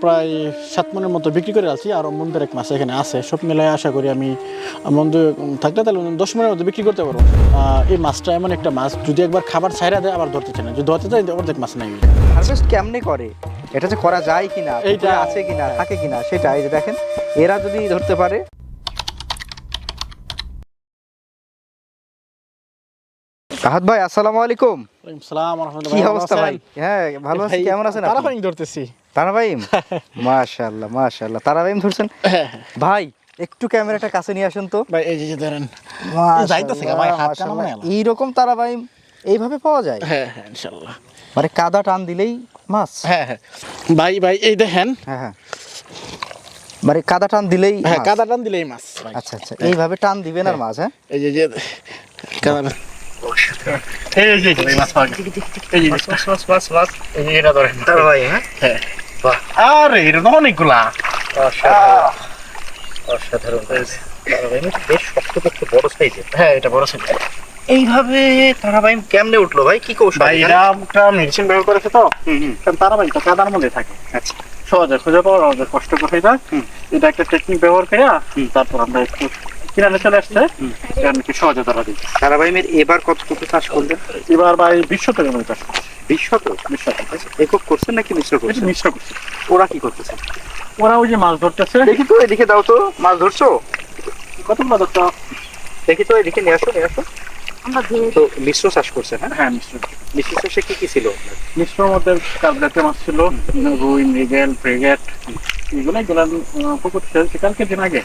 প্রায় 7 মনের মতো বিক্রি করে আছি, আর মন্দের এক মাছ এখানে আছে। সব মিলাই আশা করি আমি মন্দ থাকলে তাহলে 10 মনের মতো বিক্রি করতে পারবো। এই মাছটা এমন একটা মাছ, যদি একবার খাবার ছাইরা দেয় আবার ধরতে চায় না, যদি ধরতে চায় অর্ধেক মাছ নাই। হারভেস্ট কেমনে করে, এটা যে করা যায় কিনা, এইটা আছে কিনা, থাকে কিনা, সেটা এই যে দেখেন, এরা যদি ধরতে পারে। রাহাত ভাই, আসসালামু আলাইকুম। কি অবস্থা ভাই? হ্যাঁ ভালো আছি, কেমন আছেন? তারাবাইম ধরতেছি। তারাবাইম, মাশাআল্লাহ মাশাআল্লাহ, তারাবাইম ধরছেন ভাই। একটু ক্যামেরাটা কাছে নিয়ে আসুন তো ভাই। এই যে ধরেন যাইতেছে ভাই, হাত কানা মানে এইরকম তারাবাইম এইভাবে পাওয়া যায়? হ্যাঁ হ্যাঁ ইনশাআল্লাহ। মানে কাদা টান দিলেই মাছ? হ্যাঁ হ্যাঁ ভাই ভাই এই দেখেন। হ্যাঁ হ্যাঁ, মানে কাদা টান দিলেই? হ্যাঁ কাদা টান দিলেই মাছ। আচ্ছা আচ্ছা, এইভাবে টান দিবেন আর মাছ? হ্যাঁ এই যে কাদা, এই যে মাছ পাওয়া গেছে। এই যে মাছ মাছ মাছ মাছ, এই যে এটা ধরেন তারাবাইম। হ্যাঁ বাহ, আরে এটা তো অনেকগুলা। অসাধারণ তারাবাইম, বেশ শক্ত বড় সাইজের। হ্যাঁ এটা বড় সাইজ। এইভাবে তারাবাইম কেমনে উঠলো ভাই? কি কৌশল? ভাই এটা একটা মেডিসিন ব্যবহার করেছে তো, কারণ তারাবাইম তো কাদার মধ্যে থাকে। আচ্ছা, সহজে খুঁজে পাওয়া যায়, কষ্ট করে যায়। এটা একটা টেকনিক ব্যবহার করে তারপর আমরা একটু কিনারে চলে আসছে, কারণ কি সহজে ধরা দিই। তারাবাইমের এবার কতটুকু চাষ করলেন? এবার ভাই 20 শতকের মতো চাষ করছি। 20 শতক? একক করছেন নাকি মিশ্র করছেন? মিশ্র করছি। ওরা কি করতেছে? ওরা ওই যে মাছ ধরতেছে। দেখি তো, এদিকে দাও তো, মাছ ধরছো? কতগুলো ধরছো? দেখি তো, এদিকে নিয়ে আসো নিয়ে আসো। তো মিশ্র চাষ করছেন? হ্যাঁ হ্যাঁ মিশ্র। মিশ্র চাষে কি কি ছিল? মিশ্রের মধ্যে কার্পেটের মাছ ছিল, রুই, মৃগেল, ফ্রিগেট, এগুলো পুকুর ছেড়েছে কালকে দিন আগে।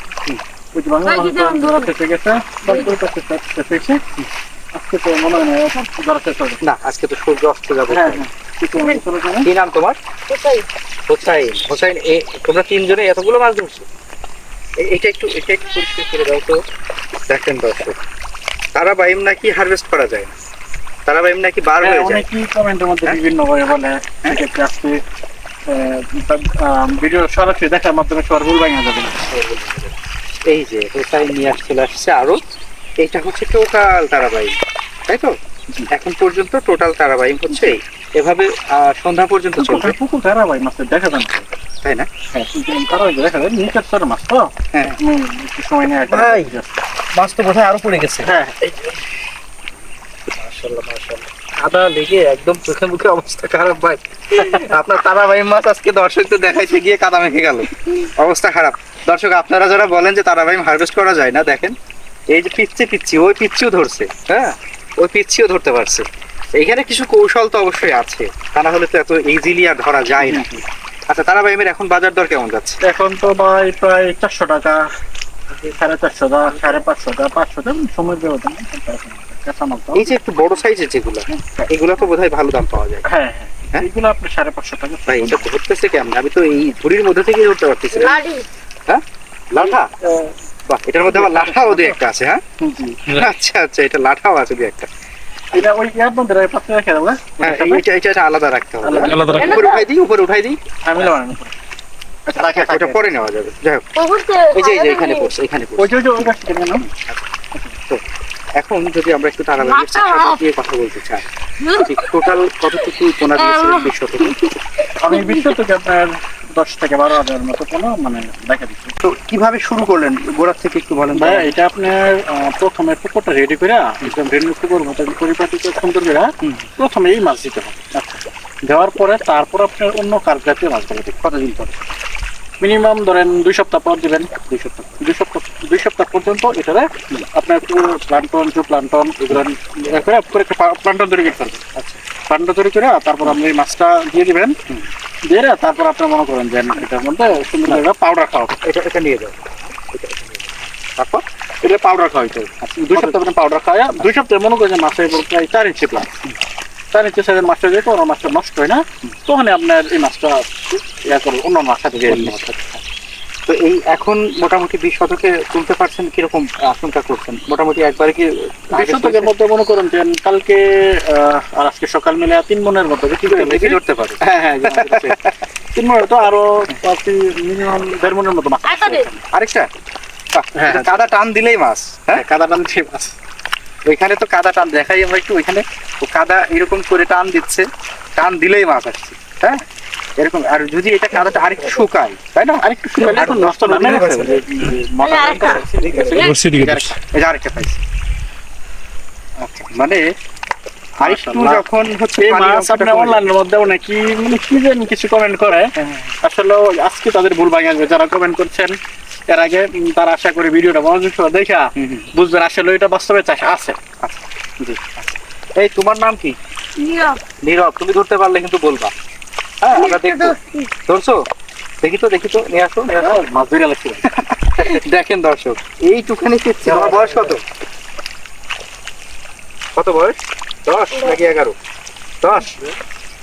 ওই যে বাংলা মাছ এসে গেছে, তারপরে পেয়েছে। আজকে তো মনে হয় না ধরা শেষ হবে। না, আজকে তো সূর্য অস্ত যাবে। হ্যাঁ হ্যাঁ। কি নাম তোমার? হোসাইন। হোসাইন, তোমরা তিনজনে এতগুলো মাছ ধরছো? এটা একটু পরিষ্কার করে দাও তো। দেখেন দর্শক, তারাবাইম নাকি হারভেস্ট করা যায় না, তারাবাইম নাকি বার হয়ে যায়। অনেকেই কমেন্টের মধ্যে বিভিন্ন ভাবে বলে, সেক্ষেত্রে আজকে ভিডিও সরাসরি দেখার মাধ্যমে সবার ভুল ভাঙা যাবে। এই যে হোসাইন নিয়ে চলে আসছে আরো, এইটা হচ্ছে টোটাল তারাবাইম, তাই তো? এখন পর্যন্ত টোটাল তারাবাইম হচ্ছে এভাবে সন্ধ্যা পর্যন্ত চলবে। পুকুর তারাবাই মাছের দেখা যান, তাই না? হ্যাঁ তারাবাই দেখা যায়, নিচের স্তরের মাছ তো। হ্যাঁ একটু সময় নেয়। ভাই, মাছ তো বোধহয় আরো পড়ে গেছে। হ্যাঁ মাশাআল্লাহ মাশাআল্লাহ, কাদা লেগে একদম চোখে মুখে অবস্থা খারাপ ভাই। আপনার তারাবাইম মাছ আজকে দর্শকদের দেখাইতে গিয়ে কাদা মেখে গেল, অবস্থা খারাপ। দর্শক, আপনারা যারা বলেন যে তারাবাইম হারভেস্ট করা যায় না, দেখেন এই যে পিচ্ছি, ওই পিচ্ছিও ধরছে। হ্যাঁ, ওই পিচ্ছিও ধরতে পারছে। এইখানে কিছু কৌশল তো অবশ্যই আছে, তা না হলে তো এত ইজিলি আর ধরা যায় না। আচ্ছা, তারাবাইমের এখন বাজার দর কেমন যাচ্ছে? এখন তো ভাই প্রায় 400 টাকা, 450 টাকা, 550 টাকা, 500 টাকা সময় দেওয়া যায়। এই যে একটু বড় সাইজের যেগুলো, এগুলো তো বোধহয় ভালো দাম পাওয়া যায়। হ্যাঁ হ্যাঁ, এগুলো আপনি 550 টাকা। ভাই, এটা ধরতেছে কেমন? আমি তো এই ঝুড়ির মধ্যে থেকেই ধরতে পারতেছি না। হ্যাঁ, লাঠা? বাহ, এটার মধ্যে আবার লাঠাও দু একটা আছে। হ্যাঁ আচ্ছা আচ্ছা, এটা লাঠাও আছে দু একটা। এটা ওই ইয়ার মধ্যে পাত্রে রেখে দেবো। হ্যাঁ, এটা আলাদা রাখতে হবে। আলাদা রাখতে উপরে উঠাই দিই। আমি লাগানো। আচ্ছা, ওটা পরে নেওয়া যাবে। যাই হোক, এই যে এখানে পড়ছে, এখানে পড়ছে। ওই গাছটা কেন না? তো এখন যদি আমরা একটু তারাবাইমের চাষাবাদ নিয়ে কথা বলতে চাই, টোটাল কতটুকু পোনা দিয়েছিলেন? 20 শতক? আমি 20 শতকে আপনার 10 থেকে 12,000 মতো কোনো মানে দেখা দিচ্ছি। তো কিভাবে শুরু করলেন গোড়া থেকে একটু বলেন ভাই। এটা আপনার প্রথমে পুকুরটা রেডি করে, একদম রেডি পুকুর মতো পরিপাটি করে সুন্দর করে প্রথমে এই মাছ দিতে হবে। আচ্ছা, দেওয়ার পরে তারপর আপনার অন্য কার্প জাতীয় মাছগুলো দিন। কতদিন পরে? মিনিমাম ধরেন 2 সপ্তাহ পর দিবেন। 2 সপ্তাহ পর্যন্ত এটারে আপনার প্লান্টন, জু প্লান্টন এগুলো প্লান্টন তৈরি করতে হবে। আচ্ছা, প্লান্টন তৈরি করে তারপর আপনি এই মাছটা দিয়ে দিবেন। দিয়ে তারপর আপনি মনে করেন যে এটার মধ্যে সুন্দর করে পাউডার খাওয়া। এটা নিয়ে যাও। তারপর এটা পাউডার খাওয়াইতে হবে। 2 সপ্তাহ আপনি পাউডার খাওয়া, 2 সপ্তাহে মনে করেন মাছের প্রায় 4 ইঞ্চি প্লাস, 4 ইঞ্চি সাইজের মাছটা যেহেতু ওরা মাছটা নষ্ট হয় না, তখন আপনার এই মাছটা ইয়া করবে অন্য মাছ সাথে দিয়ে। তো এই এখন মোটামুটি 20 শতকে তুলতে পারছেন, কিরকম আশঙ্কা করছেন? মোটামুটি একবারে কি 20 শতকের মধ্যে মনে করেন যে কালকে আর আজকে সকাল মিলে 3 মনের মতো বেশি ধরতে পারে? হ্যাঁ হ্যাঁ, 3 মনের তো আরো মিনিমাম 1.5 মনের মতো মাছ। আরেকটা কাদা টান দিলেই মাছ। হ্যাঁ, কাদা টান দিলেই মাছ। ওইখানে তো কাদা টান দেখাই আমরা একটু, ওইখানে কাদা এরকম করে টান দিচ্ছে, টান দিলেই মাছ আসছে। হ্যাঁ, এরকম। আর যদি এটা কাদাটা আরেকটু শুকায়, তাই না? আরেকটু শুকালে এখন নষ্ট না মনে গেছে হচ্ছে। এই যে আরেকটা পাইছি। আচ্ছা, মানে আরেকটু মাশাআল্লাহ। যখন হচ্ছে এই পানির মাছ অংশটা আপনার কমে অনলাইনের মধ্যে অনেকে মানে কি যেন কিছু কমেন্ট করে, হ্যাঁ, আসলে আজকে তাদের ভুল ভাঙে আসবে। যারা কমেন্ট করছেন এর আগে তারা আশা করে ভিডিওটা মনোযোগ সহ দেখা বুঝবেন আসলে এটা বাস্তবে চাষ আছে। আচ্ছা, জি, আচ্ছা। এই তোমার নাম কি? নীরব। তুমি ধরতে পারলে কিন্তু বলবা, হ্যাঁ আমরা দেখবো। ধরছো? দেখি তো নিয়ে আসো, নিয়ে আসো। মাছ ধরে লাগছে। দেখেন দর্শক, এইটুখানি চিপছি। আমার বয়স কত? কত বয়স? 10 নাকি 11? 10।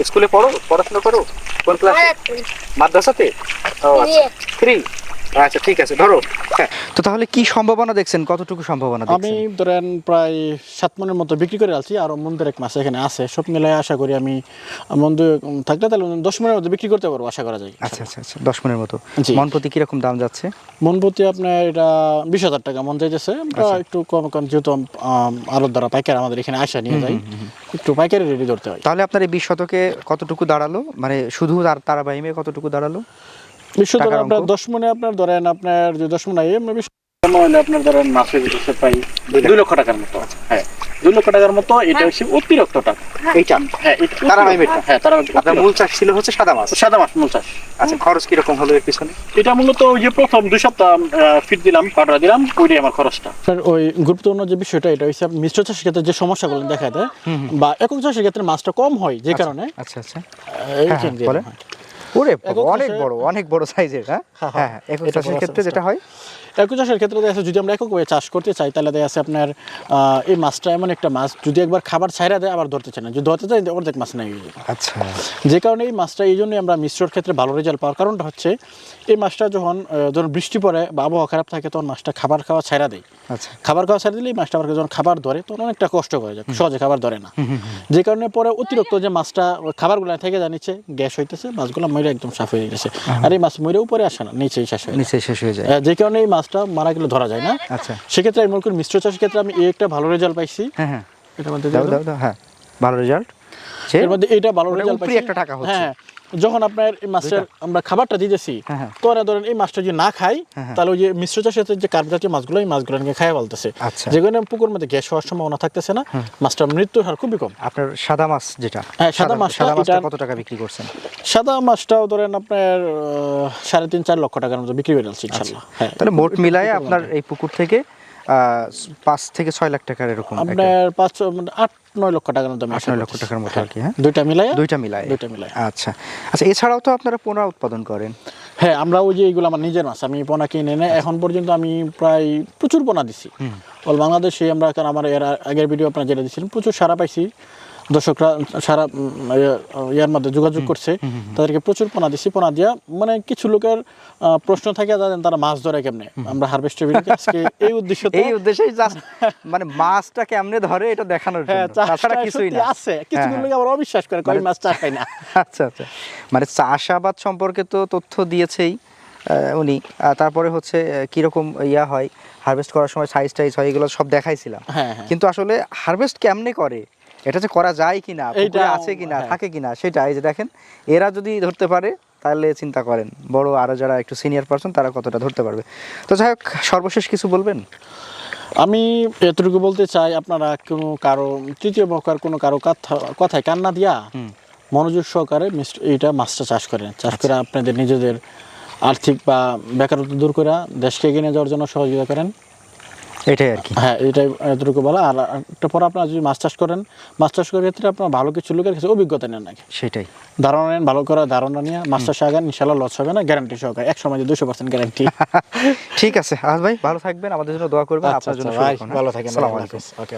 স্কুলে পড়াশোনা করো? কোন ক্লাসে? মাদ্রাসাতে? ও আচ্ছা, 3। আচ্ছা ঠিক আছে, ধরো। তো তাহলে কি সম্ভাবনা দেখছেন, কতটুকু সম্ভাবনা আমি ধরেন প্রায় 7 মনের মতো বিক্রি করে আলছি, আর মন্দির এক মাছ এখানে আছে। সব মিলে আশা করি আমি মন্দির থাকলে তাহলে 10 মনের মতো বিক্রি করতে পারবো আশা করা যায়। আচ্ছা 10 মনের মতো। জি। মন প্রতি কিরকম দাম যাচ্ছে? মন প্রতি আপনার এটা 20,000 টাকা মন চাইতেছে। আমরা একটু কম, কারণ যেহেতু আরো দ্বারা পাইকার আমাদের এখানে আসা নিয়ে যায়, একটু পাইকারি রেডি ধরতে হয়। তাহলে আপনার এই 20 শতকে কতটুকু দাঁড়ালো, মানে শুধু তারাবাইমে কতটুকু দাঁড়ালো? বিশ্বত টাকার আপনার অঙ্ক? 10 মনে আপনার ধরেন আপনার যে 10 মনে হলে আপনার ধরেন মাসে দিতেছে প্রায় 2 লক্ষ টাকার মতো। হ্যাঁ, 2 লক্ষ টাকার মতো। এটা হচ্ছে অতিরিক্ত টাকা। এইটা হ্যাঁ, এটা তারাবাইমেরটা? হ্যাঁ, তারা আপনার মূল চাষ ছিল হচ্ছে সাদা মাছ। সাদা মাছ মূল চাষ। আচ্ছা, খরচ কিরকম হলো এর পিছনে? এটা মূলত ওই যে প্রথম 2 সপ্তাহ ফিট দিলাম, পাউডার দিলাম, ওইটাই আমার খরচটা। স্যার ওই গুরুত্বপূর্ণ যে বিষয়টা এটা হচ্ছে মিশ্র চাষের ক্ষেত্রে যে সমস্যাগুলো দেখা দেয় বা একক চাষের ক্ষেত্রে মাছটা কম হয়, যে কারণে আচ্ছা এইখান দিয়ে বলেন। হয়। ওরে একক অনেক বড় সাইজের। হ্যাঁ হ্যাঁ, একক এটা চাষের বড় ক্ষেত্রে size যেটা হয়, একক চাষের ক্ষেত্রে দেখা যাচ্ছে যদি আমরা এককভাবে চাষ করতে চাই তাহলে দেখা যাচ্ছে আপনার এই মাছটা এমন একটা মাছ, যদি একবার খাবার ছাইরা দেয় আবার ধরতে চায় না, যদি ধরতে চাই অর্ধেক মাছ নেই। আচ্ছা যে কারণে এই মাছটা এই জন্যই আমরা মিশ্রর ক্ষেত্রে ভালো রেজাল্ট পাওয়ার কারণটা হচ্ছে এই মাছটা যখন বৃষ্টি পড়ে বা আবহাওয়া খারাপ থাকে তখন মাছটা খাবার খাওয়া ছাইরা দেয়। আচ্ছা খাবার খাওয়া ছাড়া দিলে এই মাছটা আবার যখন খাবার ধরে তখন অনেকটা কষ্ট করে যায়, সহজে খাবার ধরে না। যে কারণে পরে অতিরিক্ত যে মাছটা খাবারগুলো থেকে যা নিচে গ্যাস হইতেছে, মাছগুলো মরে একদম সাফ হয়ে গেছে। আর এই মাছ মরে উপরে আসে না, নিচেই শেষ হয়ে যায়। নিচে শেষ হয়ে যায়। যে কারণে এই মাছটা মারা গেলে ধরা যায় না। আচ্ছা, সেক্ষেত্রে আমি মনে করি মিশ্র চাষের ক্ষেত্রে আমি এই একটা ভালো রেজাল্ট পাইছি। হ্যাঁ এটার মধ্যে দাও, হ্যাঁ ভালো রেজাল্ট। এর মধ্যে এটা ভালো ওটা রেজাল্ট উপরি পাইছি। একটা টাকা হচ্ছে। হ্যাঁ, যখন আপনার এই মাছটার আমরা খাবারটা দিতেছি, হ্যাঁ। তো ওরা ধরেন এই মাছটা যদি না খাই তাহলে ওই যে মিশ্র চাষের যে কার্প জাতীয় মাছগুলো এই মাছগুলো নিয়ে খাইয়া বলতেছে, আচ্ছা। যেগুলো পুকুর মধ্যে গ্যাস হওয়ার সম্ভাবনা থাকতেছে না, মাছটার মৃত্যুর হার খুবই কম। আপনার সাদা মাছ যেটা, হ্যাঁ, সাদা মাছটা কত টাকা বিক্রি করছেন? সাদা মাছটাও ধরেন আপনার 3.5-4 লক্ষ টাকার মতো বিক্রি করে যাচ্ছে ইনশাআল্লাহ। হ্যাঁ, তাহলে মোট মিলায় আপনার এই পুকুর থেকে 5 থেকে 6 লাখ টাকার এরকম আপনার 8-9 লক্ষ টাকার মতো, 8-9 লক্ষ টাকার মতো আর কি। হ্যাঁ, দুইটা মিলায়। দুইটা মিলায়। আচ্ছা, এছাড়াও তো আপনারা পোনা উৎপাদন করেন? হ্যাঁ, আমরা ওই যে এইগুলো আমার নিজের মাছ, আমি পোনা কিনে এনে এখন পর্যন্ত আমি প্রায় প্রচুর পোনা দিছি অল বাংলাদেশে। আমরা কারণ আমার এর আগের ভিডিও আপনারা যেটা দিচ্ছিলেন প্রচুর সারা পাইছি, দর্শকরা সারা ইয়ার মধ্যে যোগাযোগ করছে, তাদেরকে প্রচুর পোনা দিছি। পোনা দিয়া মানে কিছু লোকের প্রশ্ন থাকে তারা মাছ ধরে কেমনে, আমরা হারভেস্টের ভিডিওতে আজকে এই উদ্দেশ্যেই জাস্ট মানে মাছটা কেমনে ধরে এটা দেখানোর জন্য, তাছাড়া কিছুই না। আছে কিছু লোক আবার অবিশ্বাস করে কই মাছ চাষ হয় না। আচ্ছা, মানে চাষাবাদ সম্পর্কে তো তথ্য দিয়েছেই উনি, তারপরে হচ্ছে কিরকম ইয়া হয় হারভেস্ট করার সময়, সাইজ টাইজ হয়, এগুলো সব দেখাইছিলাম। কিন্তু আসলে হারভেস্ট কেমনে করে, এটা যে করা যায় কিনা, পুকুরে আছে কিনা, থাকে কিনা, সেটা এই যে দেখেন, এরা যদি ধরতে পারে তাহলে চিন্তা করেন বড় আরো যারা একটু সিনিয়র পারসন তারা কতটা ধরতে পারবে। তো যাই হোক, সর্বশেষ কিছু বলবেন? আমি এতটুকু বলতে চাই, আপনারা কারো তৃতীয় পক্ষের কোনো কারো কথায় কান্না দিয়া মনোযোগ সহকারে এইটা মাছটা চাষ করেন। চাষ করে আপনাদের নিজেদের আর্থিক বা বেকারত্ব দূর করে দেশকে এগিয়ে নিয়ে যাওয়ার জন্য সহযোগিতা করেন, এটাই আর কি। হ্যাঁ, এটাই এতটুকু বলা। আর একটা পর আপনারা যদি মাছ চাষ করেন, মাছ চাষ করার ক্ষেত্রে আপনার ভালো কিছু লোকের কাছে অভিজ্ঞতা নেন নাকি, সেটাই ধারণা নেন, ভালো করে ধারণা নিয়ে মাছ চাষে আগান, ইনশাআল্লাহ লস হবে না, গ্যারান্টি সহকারে, এক সময় 200% গ্যারান্টি। ঠিক আছে আজ ভাই, ভালো থাকবেন, আমাদের জন্য দোয়া করবেন, আপনার জন্য ভালো থাকেন। আসসালামু আলাইকুম। ওকে।